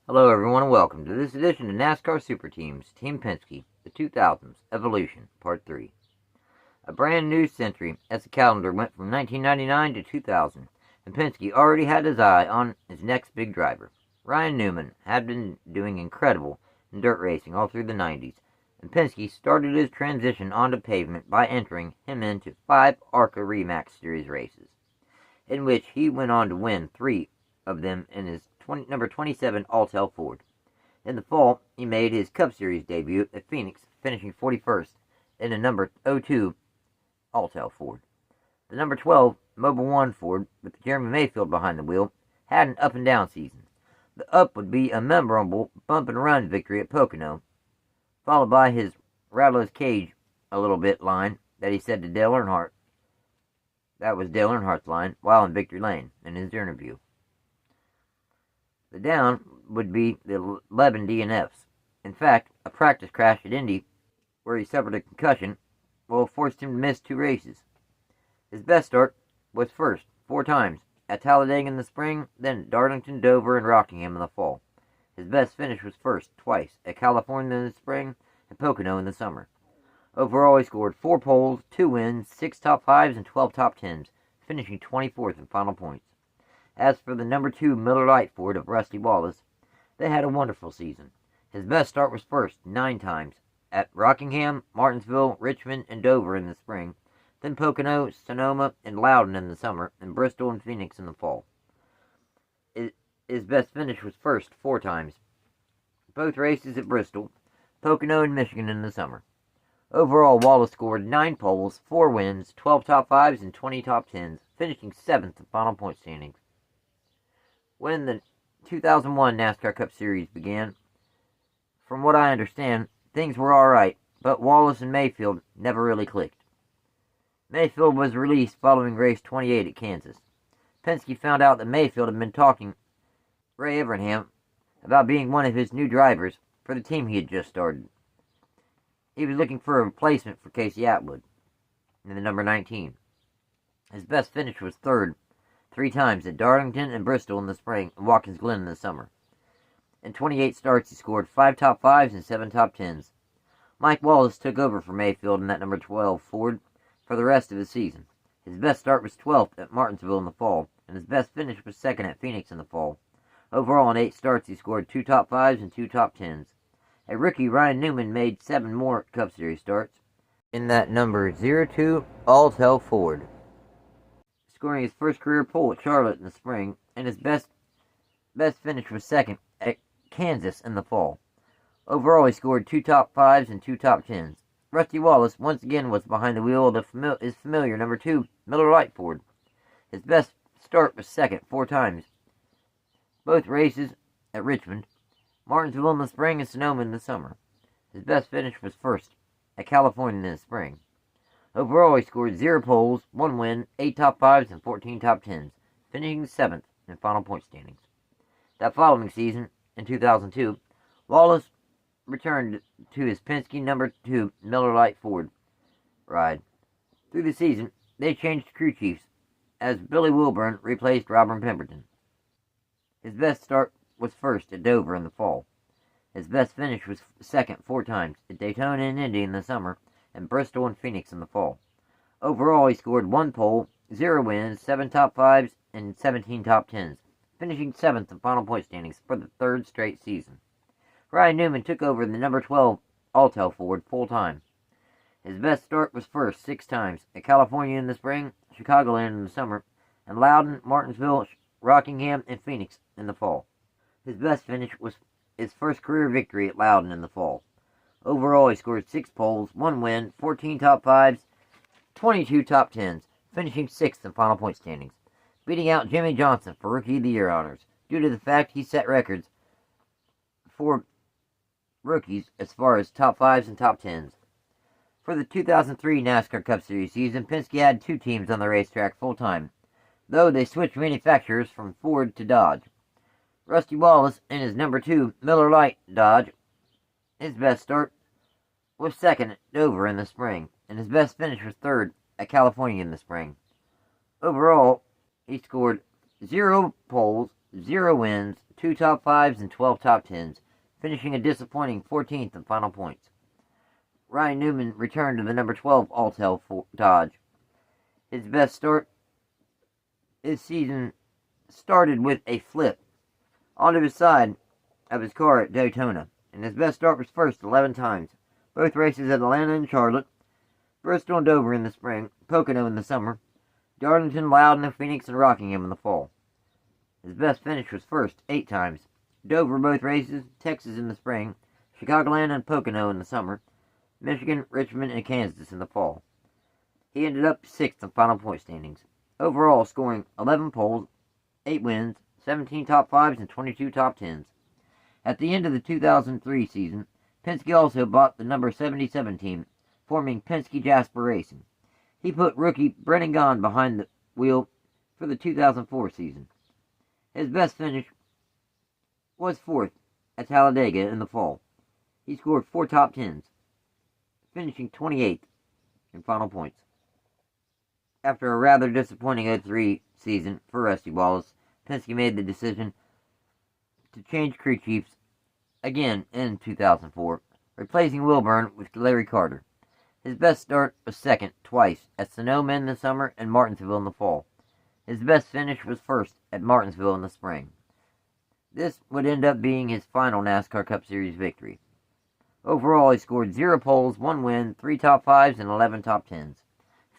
Hello everyone and welcome to this edition of NASCAR Super Teams, Team Penske, the 2000's Evolution, Part 3. A brand new century as the calendar went from 1999 to 2000, and Penske already had his eye on his next big driver. Ryan Newman had been doing incredible in dirt racing all through the 90s, and Penske started his transition onto pavement by entering him into 5 ARCA REMAX Series races, in which he went on to win 3 of them in his number 27 Alltel Ford. In the fall, he made his Cup Series debut at Phoenix, finishing 41st in a number 02 Alltel Ford. The number 12 Mobil 1 Ford, with Jeremy Mayfield behind the wheel, had an up-and-down season. The up would be a memorable bump-and-run victory at Pocono, followed by his rattle his cage a little bit line that he said to Dale Earnhardt. That was Dale Earnhardt's line while in Victory Lane in his interview. The down would be the 11 DNFs. In fact, a practice crash at Indy, where he suffered a concussion, forced him to miss 2 races. His best start was first, 4 times, at Talladega in the spring, then at Darlington, Dover, and Rockingham in the fall. His best finish was first, twice, at California in the spring, and Pocono in the summer. Overall, he scored 4 poles, 2 wins, 6 top 5s, and 12 top 10s, finishing 24th in final points. As for the number 2 Miller Lite Ford of Rusty Wallace, they had a wonderful season. His best start was first, 9 times, at Rockingham, Martinsville, Richmond, and Dover in the spring, then Pocono, Sonoma, and Loudon in the summer, and Bristol and Phoenix in the fall. His best finish was first, 4 times, both races at Bristol, Pocono, and Michigan in the summer. Overall, Wallace scored 9 poles, 4 wins, 12 top 5s, and 20 top 10s, finishing 7th in final point standings. When the 2001 NASCAR Cup Series began, from what I understand, things were alright, but Wallace and Mayfield never really clicked. Mayfield was released following race 28 at Kansas. Penske found out that Mayfield had been talking Ray Evernham about being one of his new drivers for the team he had just started. He was looking for a replacement for Casey Atwood in the number 19. His best finish was third, 3 times at Darlington and Bristol in the spring, and Watkins Glen in the summer. In 28 starts, he scored 5 top 5s and 7 top 10s. Mike Wallace took over for Mayfield in that number 12 Ford for the rest of the season. His best start was 12th at Martinsville in the fall, and his best finish was 2nd at Phoenix in the fall. Overall, in 8 starts, he scored 2 top 5s and 2 top 10s. A rookie, Ryan Newman, made 7 more Cup Series starts in that number 02 Alltel Ford, scoring his first career pole at Charlotte in the spring, and his best finish was 2nd at Kansas in the fall. Overall, he scored 2 top 5s and 2 top 10s. Rusty Wallace once again was behind the wheel of his familiar number 2 Miller Lite Ford. His best start was 2nd 4 times, both races at Richmond, Martinsville in the spring, and Sonoma in the summer. His best finish was first at California in the spring. Overall, he scored 0 poles, 1 win, 8 top 5s, and 14 top 10s, finishing 7th in final point standings. That following season, in 2002, Wallace returned to his Penske number 2 Miller Lite Ford ride. Through the season, they changed crew chiefs as Billy Wilburn replaced Robert Pemberton. His best start was first at Dover in the fall. His best finish was 2nd 4 times at Daytona and Indy in the summer, and Bristol and Phoenix in the fall. Overall, he scored 1 pole, 0 wins, 7 top 5s, and 17 top 10s, finishing 7th in final point standings for the 3rd straight season. Ryan Newman took over the number 12 Alltel Ford full-time. His best start was first 6 times at California in the spring, Chicagoland in the summer, and Loudon, Martinsville, Rockingham, and Phoenix in the fall. His best finish was his first career victory at Loudon in the fall. Overall, he scored 6 poles, 1 win, 14 top 5s, 22 top 10s, finishing 6th in final point standings, beating out Jimmy Johnson for Rookie of the Year honors, due to the fact he set records for rookies as far as top 5s and top 10s. For the 2003 NASCAR Cup Series season, Penske had 2 teams on the racetrack full-time, though they switched manufacturers from Ford to Dodge. Rusty Wallace in his number 2 Miller Lite Dodge. His best start was 2nd at Dover in the spring, and his best finish was 3rd at California in the spring. Overall, he scored 0 poles, 0 wins, 2 top 5s, and 12 top 10s, finishing a disappointing 14th in final points. Ryan Newman returned to the number 12 Alltel Dodge. His best start this season started with a flip onto the side of his car at Daytona, and his best start was first 11 times. Both races at Atlanta and Charlotte, Bristol and Dover in the spring, Pocono in the summer, Darlington, Loudon, Phoenix, and Rockingham in the fall. His best finish was first 8 times. Dover both races, Texas in the spring, Chicagoland and Pocono in the summer, Michigan, Richmond, and Kansas in the fall. He ended up 6th in final point standings, overall scoring 11 poles, 8 wins, 17 top 5s, and 22 top 10s. At the end of the 2003 season, Penske also bought the number 77 team, forming Penske Jasper Racing. He put rookie Brennan Gaughan behind the wheel for the 2004 season. His best finish was 4th at Talladega in the fall. He scored 4 top 10s, finishing 28th in final points. After a rather disappointing 03 season for Rusty Wallace, Penske made the decision to change crew chiefs again in 2004, replacing Wilburn with Larry Carter. His best start was 2nd twice at Sonoma in the summer and Martinsville in the fall. His best finish was 1st at Martinsville in the spring. This would end up being his final NASCAR Cup Series victory. Overall, he scored 0 poles, 1 win, 3 top 5s, and 11 top 10s,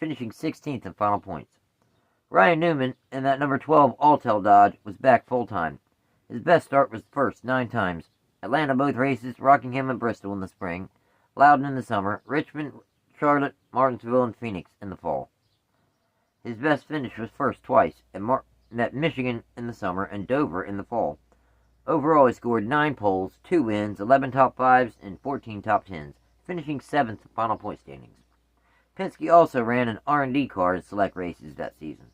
finishing 16th in final points. Ryan Newman in that number 12 Alltel Dodge was back full-time. His best start was 1st 9 times. Atlanta both races, Rockingham and Bristol in the spring, Loudon in the summer, Richmond, Charlotte, Martinsville, and Phoenix in the fall. His best finish was 1st twice at Michigan in the summer and Dover in the fall. Overall, he scored 9 poles, 2 wins, 11 top 5s, and 14 top 10s, finishing 7th in final point standings. Penske also ran an R&D car in select races that season,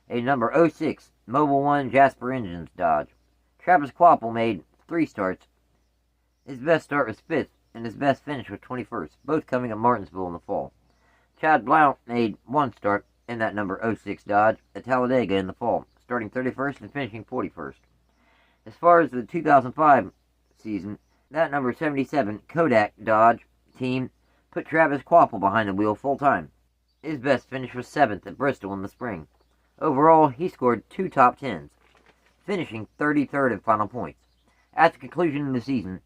a number 06 Mobil 1 Jasper Engines Dodge. Travis Kvapil made 3 starts. His best start was 5th, and his best finish was 21st, both coming at Martinsville in the fall. Chad Blount made 1 start in that number 06 Dodge at Talladega in the fall, starting 31st and finishing 41st. As far as the 2005 season, that number 77 Kodak Dodge team put Travis Kvapil behind the wheel full-time. His best finish was 7th at Bristol in the spring. Overall, he scored 2 top 10s, finishing 33rd in final points. At the conclusion of the season,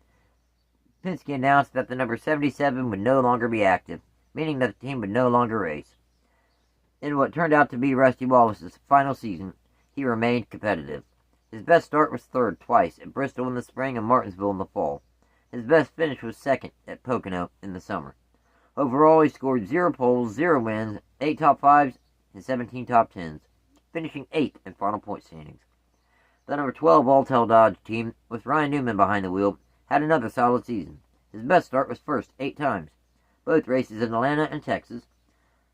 Penske announced that the number 77 would no longer be active, meaning that the team would no longer race. In what turned out to be Rusty Wallace's final season, he remained competitive. His best start was 3rd twice at Bristol in the spring and Martinsville in the fall. His best finish was 2nd at Pocono in the summer. Overall, he scored 0 poles, 0 wins, 8 top 5s, and 17 top 10s, finishing 8th in final point standings. The number 12 Alltel Dodge team, with Ryan Newman behind the wheel, had another solid season. His best start was 1st 8 times, both races in Atlanta and Texas,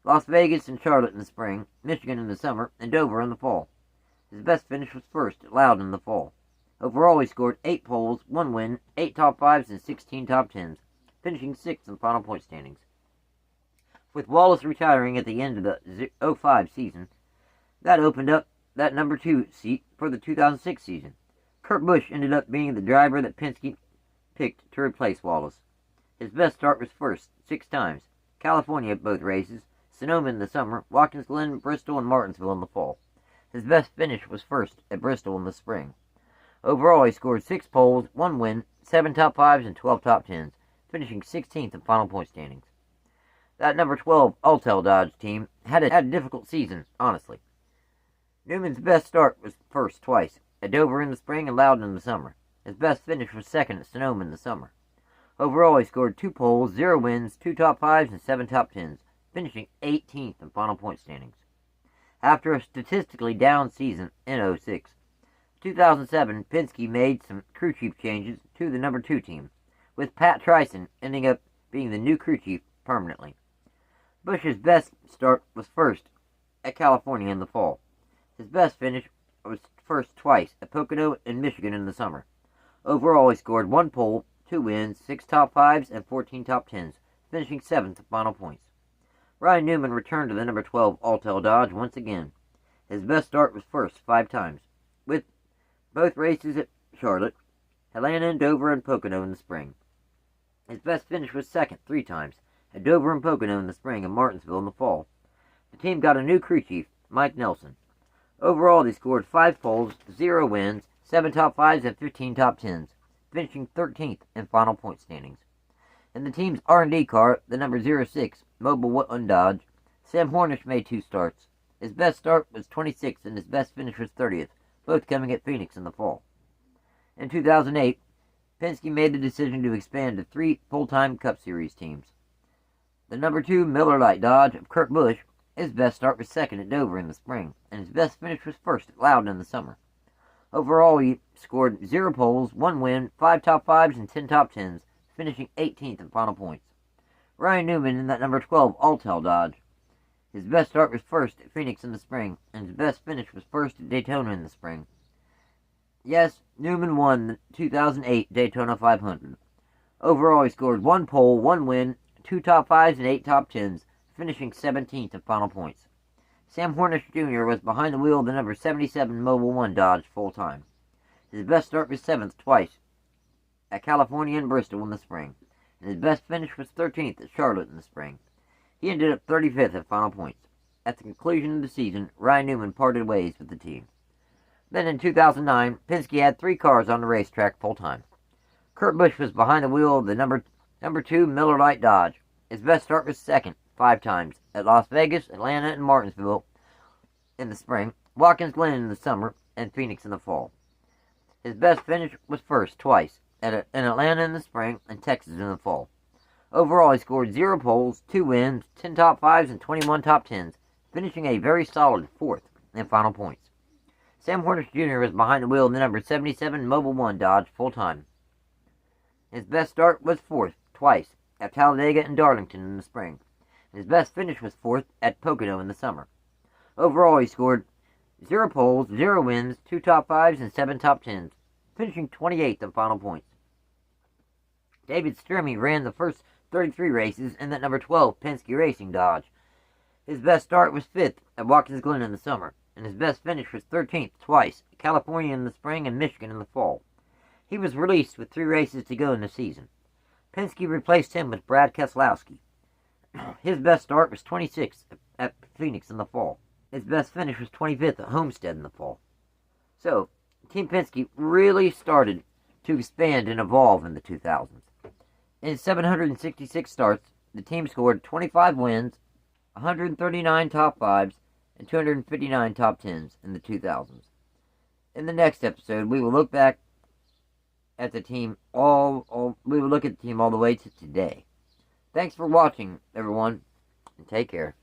Las Vegas and Charlotte in the spring, Michigan in the summer, and Dover in the fall. His best finish was 1st at Loudon in the fall. Overall, he scored 8 poles, 1 win, 8 top 5s, and 16 top 10s, finishing 6th in final point standings. With Wallace retiring at the end of the 05 season, that opened up that number 2 seat for the 2006 season. Kurt Busch ended up being the driver that Penske picked to replace Wallace. His best start was 1st 6 times, California at both races, Sonoma in the summer, Watkins Glen, Bristol, and Martinsville in the fall. His best finish was 1st at Bristol in the spring. Overall, he scored 6 poles, 1 win, 7 top 5s, and 12 top 10s, finishing 16th in final point standings. That number 12 Alltel Dodge team had a difficult season, honestly. Newman's best start was 1st twice, at Dover in the spring and Loudon in the summer. His best finish was 2nd at Sonoma in the summer. Overall, he scored 2 poles, 0 wins, 2 top 5s, and 7 top 10s, finishing 18th in final point standings. After a statistically down season in 06, 2007, Penske made some crew chief changes to the number 2 team, with Pat Tryson ending up being the new crew chief permanently. Busch's best start was 1st at California in the fall. His best finish was 1st twice at Pocono and Michigan in the summer. Overall, he scored 1 pole, 2 wins, 6 top 5s, and 14 top 10s, finishing 7th in final points. Ryan Newman returned to the number 12 Alltel Dodge once again. His best start was 1st 5 times, with both races at Charlotte, Atlanta and Dover and Pocono in the spring. His best finish was second 3 times, at Dover and Pocono in the spring and Martinsville in the fall. The team got a new crew chief, Mike Nelson. Overall, they scored 5 poles, 0 wins, 7 top 5s, and 15 top 10s, finishing 13th in final point standings. In the team's R&D car, the number 06, Mobile 1 Dodge, Sam Hornish made 2 starts. His best start was 26th and his best finish was 30th, both coming at Phoenix in the fall. In 2008, Penske made the decision to expand to 3 full-time Cup Series teams. The number 2 Miller Lite Dodge of Kurt Busch, his best start was 2nd at Dover in the spring, and his best finish was 1st at Loudon in the summer. Overall, he scored 0 poles, 1 win, 5 top 5s, and 10 top 10s, finishing 18th in final points. Ryan Newman in that number 12 Altel Dodge. His best start was 1st at Phoenix in the spring, and his best finish was 1st at Daytona in the spring. Yes, Newman won the 2008 Daytona 500. Overall, he scored 1 pole, 1 win, 2 top 5s, and 8 top 10s, finishing 17th in final points. Sam Hornish Jr. was behind the wheel of the number 77 Mobile 1 Dodge full-time. His best start was 7th twice at California and Bristol in the spring, and his best finish was 13th at Charlotte in the spring. He ended up 35th at final points. At the conclusion of the season, Ryan Newman parted ways with the team. Then in 2009, Penske had 3 cars on the racetrack full-time. Kurt Busch was behind the wheel of the number 2 Miller Lite Dodge. His best start was 2nd 5 times at Las Vegas, Atlanta, and Martinsville in the spring, Watkins Glen in the summer, and Phoenix in the fall. His best finish was 1st twice in Atlanta in the spring and Texas in the fall. Overall, he scored 0 poles, 2 wins, 10 top 5s, and 21 top 10s, finishing a very solid 4th in final points. Sam Hornish Jr. was behind the wheel of the number 77 Mobile 1 Dodge full-time. His best start was 4th twice at Talladega and Darlington in the spring. His best finish was 4th at Pocono in the summer. Overall, he scored 0 poles, 0 wins, 2 top 5s, and 7 top 10s, finishing 28th in final points. David Sturmey ran the first 33 races in that number 12 Penske Racing Dodge. His best start was 5th at Watkins Glen in the summer, and his best finish was 13th twice at California in the spring and Michigan in the fall. He was released with 3 races to go in the season. Penske replaced him with Brad Keselowski. His best start was 26th at Phoenix in the fall. His best finish was 25th at Homestead in the fall. So, Team Penske really started to expand and evolve in the 2000s. In 766 starts, the team scored 25 wins, 139 top 5s, and 259 top 10s in the 2000s. In the next episode, we will look back at the team we will look at the team all the way to today. Thanks for watching, everyone, and take care.